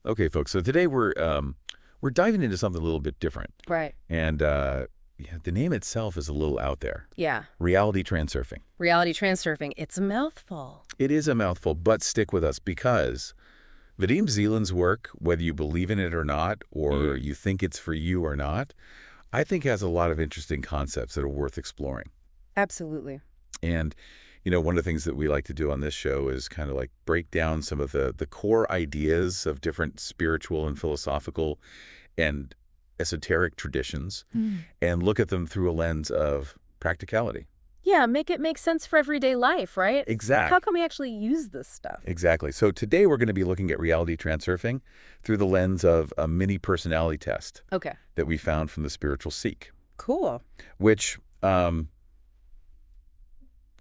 Okay, folks. So today we're diving into something a little bit different. Right. And yeah, the name itself is a little out there. Yeah. Reality Transurfing. Reality Transurfing. It's a mouthful. It is a mouthful, but stick with us because Zeland's work, whether you believe in it or not, or you think it's for you or not, I think has a lot of interesting concepts that are worth exploring. Absolutely. And, you know, one of the things that we like to do on this show is kind of like break down some of the core ideas of different spiritual and philosophical and esoteric traditions and look at them through a lens of practicality. Yeah, make it make sense for everyday life, right? Exactly. How can we actually use this stuff? Exactly. So today we're going to be looking at reality transurfing through the lens of a mini personality test Okay. that we found from the Spiritual Seek, Cool. which, you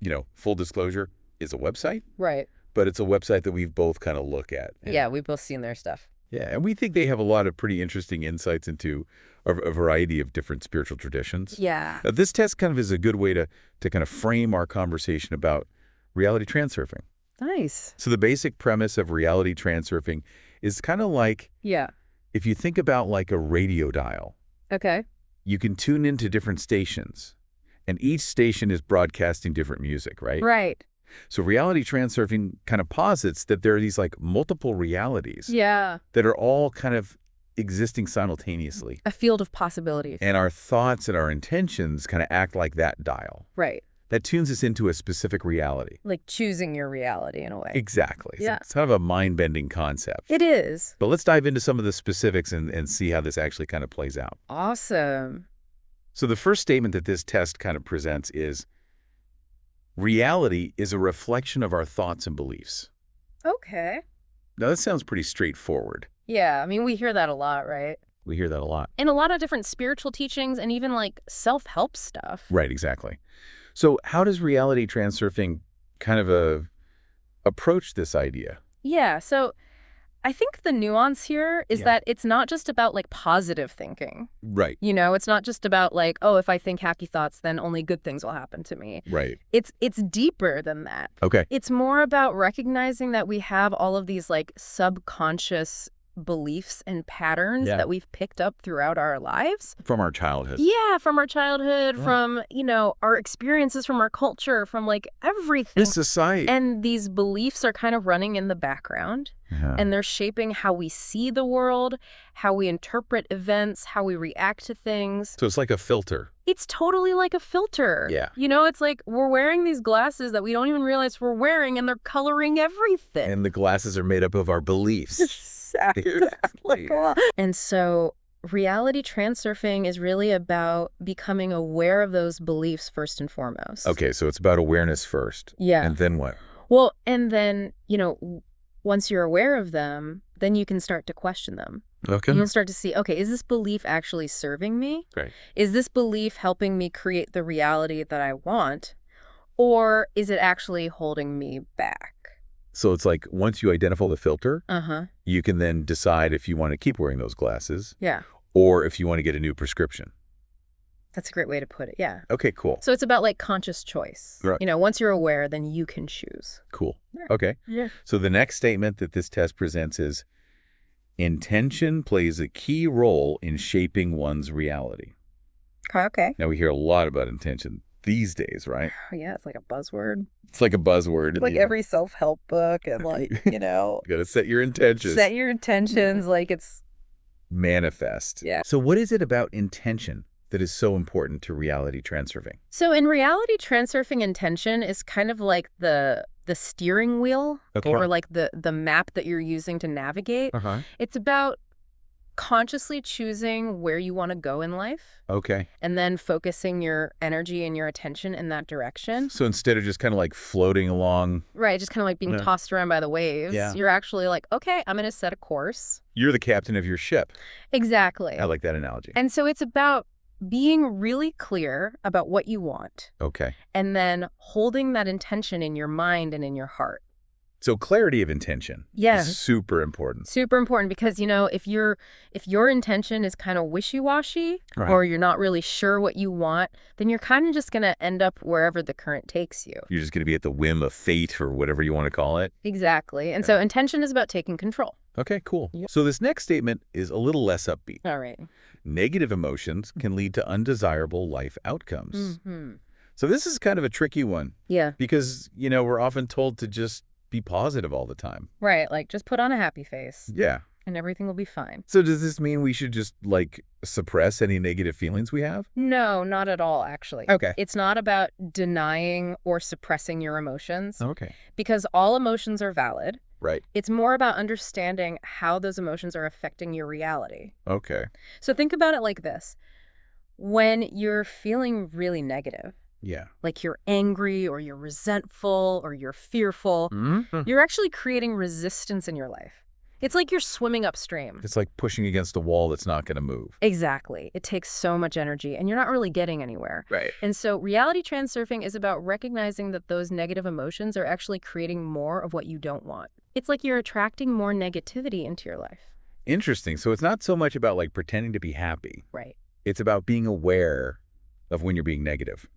know, full disclosure, is a website, Right. but it's a website that we've both kind of look at. And, Yeah, we've both seen their stuff. yeah, and we think they have a lot of pretty interesting insights into a variety of different spiritual traditions. Yeah. Now, this test kind of is a good way to kind of frame our conversation about reality transurfing. Nice. So the basic premise of reality transurfing is kind of like, Yeah. if you think about like a radio dial, Okay. you can tune into different stations, and each station is broadcasting different music, right? Right. So reality transurfing kind of posits that there are these like multiple realities Yeah. that are all kind of existing simultaneously. A field of possibilities. And our thoughts and our intentions kind of act like that dial. Right. That tunes us into a specific reality. Like choosing your reality in a way. Exactly. Yeah. It's kind of a mind-bending concept. It is. But let's dive into some of the specifics and see how this actually kind of plays out. Awesome. So the first statement that this test kind of presents is, reality is a reflection of our thoughts and beliefs. Okay. Now, that sounds pretty straightforward. Yeah, I mean, we hear that a lot, right? We hear that a lot. In a lot of different spiritual teachings and even like self-help stuff. Right, exactly. So how does reality transurfing kind of approach this idea? Yeah, so I think the nuance here is that it's not just about like positive thinking. Right. You know, it's not just about like, oh, if I think happy thoughts, then only good things will happen to me. Right. It's deeper than that. Okay. It's more about recognizing that we have all of these like subconscious beliefs and patterns that we've picked up throughout our lives. From our childhood. Yeah, from our childhood, from, you know, our experiences, from our culture, from like everything. This society. And these beliefs are kind of running in the background. And they're shaping how we see the world, how we interpret events, how we react to things. So it's like a filter. It's totally like a filter. Yeah. You know, it's like we're wearing these glasses that we don't even realize we're wearing, and they're coloring everything. And the glasses are made up of our beliefs. Exactly. And so reality transurfing is really about becoming aware of those beliefs first and foremost. Okay, so it's about awareness first. Yeah. And then what? Well, and then, you know, once you're aware of them, then you can start to question them. Okay. You'll start to see, okay, is this belief actually serving me? Great. Is this belief helping me create the reality that I want? Or is it actually holding me back? So it's like once you identify the filter, Uh-huh. you can then decide if you want to keep wearing those glasses Yeah. or if you want to get a new prescription. That's a great way to put it. Yeah. Okay, cool. So it's about like conscious choice. Right. You know, once you're aware, then you can choose. Cool. Yeah. Okay. Yeah. So the next statement that this test presents is, intention plays a key role in shaping one's reality. Okay. Now, we hear a lot about intention these days, right? Yeah, it's like a buzzword. It's like a buzzword. Like every self-help book and like, you know, You got to set your intentions. set your intentions like it's... Manifest. Yeah. So what is it about intention that is so important to reality transurfing? So in reality transurfing, intention is kind of like the steering wheel or like the map that you're using to navigate. Uh-huh. It's about consciously choosing where you want to go in life Okay. and then focusing your energy and your attention in that direction. So instead of just kind of like floating along, Right, just kind of like being tossed around by the waves. Yeah. You're actually like, okay, I'm going to set a course. you're the captain of your ship. Exactly. I like that analogy. And so it's about being really clear about what you want Okay. and then holding that intention in your mind and in your heart. So clarity of intention Yes. is super important. Super important because, you know, if your intention is kind of wishy-washy Right. or you're not really sure what you want, then you're kind of just going to end up wherever the current takes you. You're just going to be at the whim of fate or whatever you want to call it. Exactly. And so intention is about taking control. Okay, cool. Yep. So this next statement is a little less upbeat. All right. Negative emotions can lead to undesirable life outcomes. Mm-hmm. So this is kind of a tricky one. Yeah. Because, we're often told to just be positive all the time. Right, like just put on a happy face Yeah. and everything will be fine. So does this mean we should just, suppress any negative feelings we have? No, not at all, actually. Okay. It's not about denying or suppressing your emotions, Okay. because all emotions are valid. Right. It's more about understanding how those emotions are affecting your reality. Okay. So think about it like this. When you're feeling really negative, Yeah. like you're angry or you're resentful or you're fearful, Mm-hmm. you're actually creating resistance in your life. It's like you're swimming upstream. It's like pushing against a wall that's not going to move. Exactly. It takes so much energy and you're not really getting anywhere. Right. And so reality transurfing is about recognizing that those negative emotions are actually creating more of what you don't want. It's like you're attracting more negativity into your life. Interesting. So it's not so much about pretending to be happy. Right. It's about being aware of when you're being negative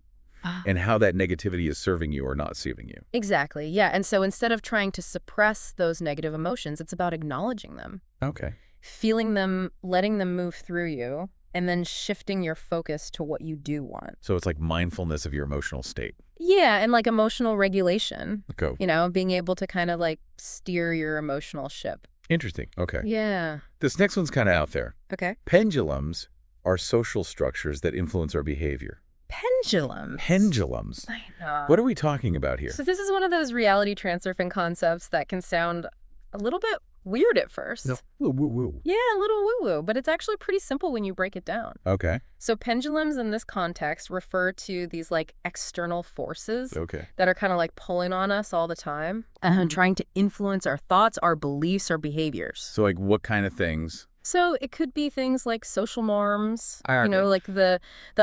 and how that negativity is serving you or not serving you. Exactly. Yeah. And so instead of trying to suppress those negative emotions, it's about acknowledging them, Okay. feeling them, letting them move through you, and then shifting your focus to what you do want. So it's like mindfulness of your emotional state. Yeah. And like emotional regulation, Okay. being able to kind of steer your emotional ship. Interesting. Okay. Yeah. This next one's kind of out there. Okay. Pendulums are social structures that influence our behavior. Pendulums. Pendulums. I know. What are we talking about here? So this is one of those reality transurfing concepts that can sound a little bit weird at first. No. Woo. Yeah, a little woo-woo, but it's actually pretty simple when you break it down. Okay. So pendulums in this context refer to these external forces Okay. that are kind of pulling on us all the time and trying to influence our thoughts, our beliefs, our behaviors. So what kind of things? So it could be things like social norms, I agree. like the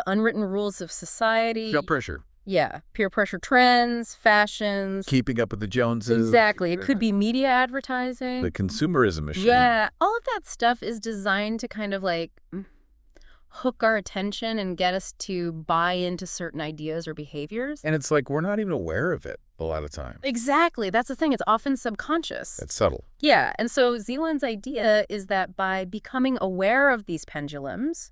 unwritten rules of society. Feel pressure. Yeah, peer pressure trends, fashions. Keeping up with the Joneses. Exactly. It could be media advertising. The consumerism machine. Yeah, all of that stuff is designed to kind of hook our attention and get us to buy into certain ideas or behaviors. And it's we're not even aware of it a lot of time. Exactly. That's the thing. It's often subconscious. That's subtle. Yeah. And so Zeland's idea is that by becoming aware of these pendulums,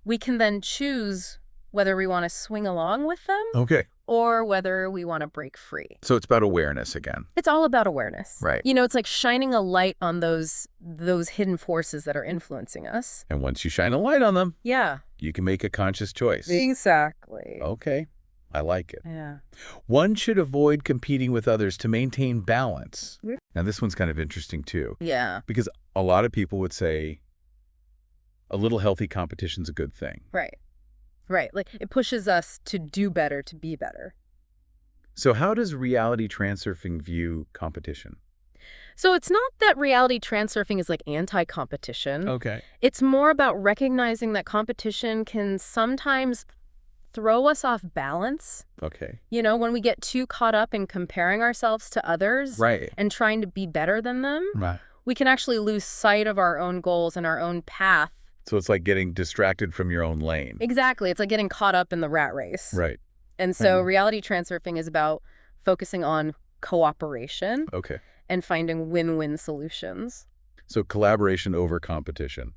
we can then choose whether we want to swing along with them Okay. or whether we want to break free. So it's about awareness again. It's all about awareness. Right. It's like shining a light on those hidden forces that are influencing us. And once you shine a light on them, Yeah. you can make a conscious choice. Exactly. Okay. I like it. Yeah. One should avoid competing with others to maintain balance. Mm. Now, this one's kind of interesting, too, Yeah. because a lot of people would say a little healthy competition's a good thing. Right. Right. It pushes us to do better, to be better. So how does reality transurfing view competition? So it's not that reality transurfing is anti-competition. Okay. It's more about recognizing that competition can sometimes throw us off balance. Okay. When we get too caught up in comparing ourselves to others Right. and trying to be better than them, Right. we can actually lose sight of our own goals and our own path. So it's like getting distracted from your own lane. Exactly. It's like getting caught up in the rat race. Right. And so reality transurfing is about focusing on cooperation Okay. and finding win-win solutions. So collaboration over competition.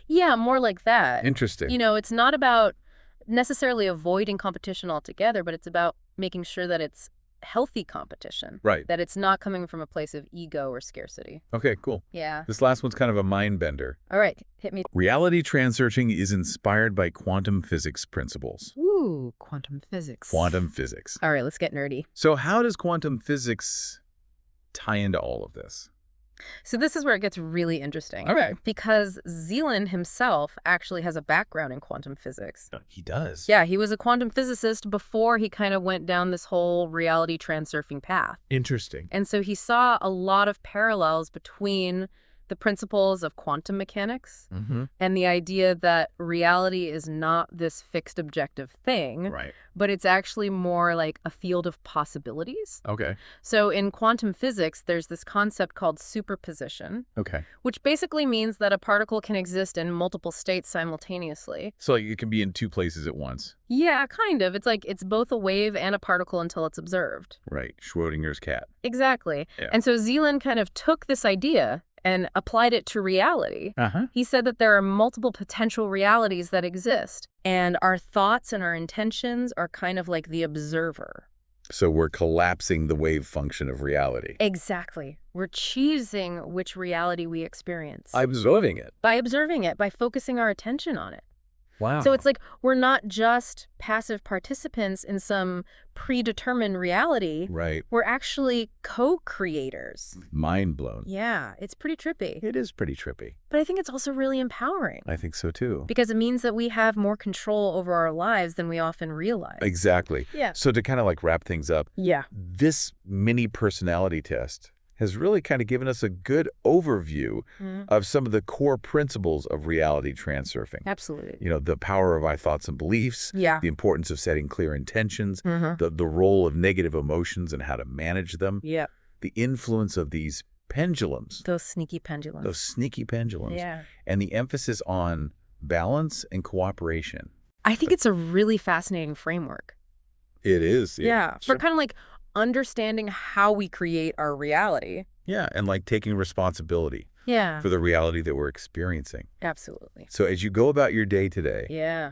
Yeah, more like that. Interesting. It's not about necessarily avoiding competition altogether, but it's about making sure that it's healthy competition. Right. That it's not coming from a place of ego or scarcity. Okay, cool. Yeah. This last one's kind of a mind bender. All right, hit me. Reality transurfing is inspired by quantum physics principles. Ooh, quantum physics. Quantum physics. All right, let's get nerdy. So how does quantum physics tie into all of this? So this is where it gets really interesting. All right. Because Zeland himself actually has a background in quantum physics. He does. Yeah, he was a quantum physicist before he kind of went down this whole reality transurfing path. Interesting. And so he saw a lot of parallels between the principles of quantum mechanics and the idea that reality is not this fixed objective thing, Right. but it's actually more like a field of possibilities. Okay. So in quantum physics, there's this concept called superposition, Okay. which basically means that a particle can exist in multiple states simultaneously. So it can be in two places at once. Yeah, kind of. It's like it's both a wave and a particle until it's observed. Right. Schrodinger's cat. Exactly. Yeah. And so Zeland kind of took this idea and applied it to reality. He said that there are multiple potential realities that exist, and our thoughts and our intentions are kind of like the observer. So we're collapsing the wave function of reality. Exactly. We're choosing which reality we experience. Observing it. By observing it, by focusing our attention on it. Wow. So it's like we're not just passive participants in some predetermined reality. Right. We're actually co-creators. Mind blown. Yeah, it's pretty trippy. It is pretty trippy. But I think it's also really empowering. I think so too. Because it means that we have more control over our lives than we often realize. Exactly. Yeah. So to kind of like wrap things up, this mini personality test has really kind of given us a good overview of some of the core principles of reality transurfing. Absolutely. You know, the power of our thoughts and beliefs, the importance of setting clear intentions, the role of negative emotions and how to manage them, the influence of these pendulums. Those sneaky pendulums. Those sneaky pendulums. Yeah. And the emphasis on balance and cooperation. I think it's a really fascinating framework. It is. Yeah. For kind of like understanding how we create our reality. Yeah, and like taking responsibility for the reality that we're experiencing. Absolutely. So as you go about your day today,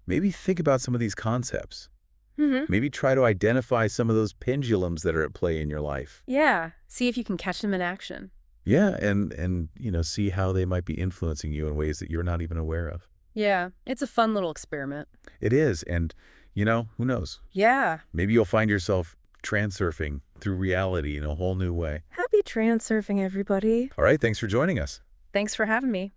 maybe think about some of these concepts. Maybe try to identify some of those pendulums that are at play in your life. Yeah. See if you can catch them in action. Yeah, and you know, see how they might be influencing you in ways that you're not even aware of. Yeah, it's a fun little experiment. It is, and you know, who knows? Yeah. Maybe you'll find yourself transurfing through reality in a whole new way. Happy transurfing, everybody. All right, thanks for joining us. Thanks for having me.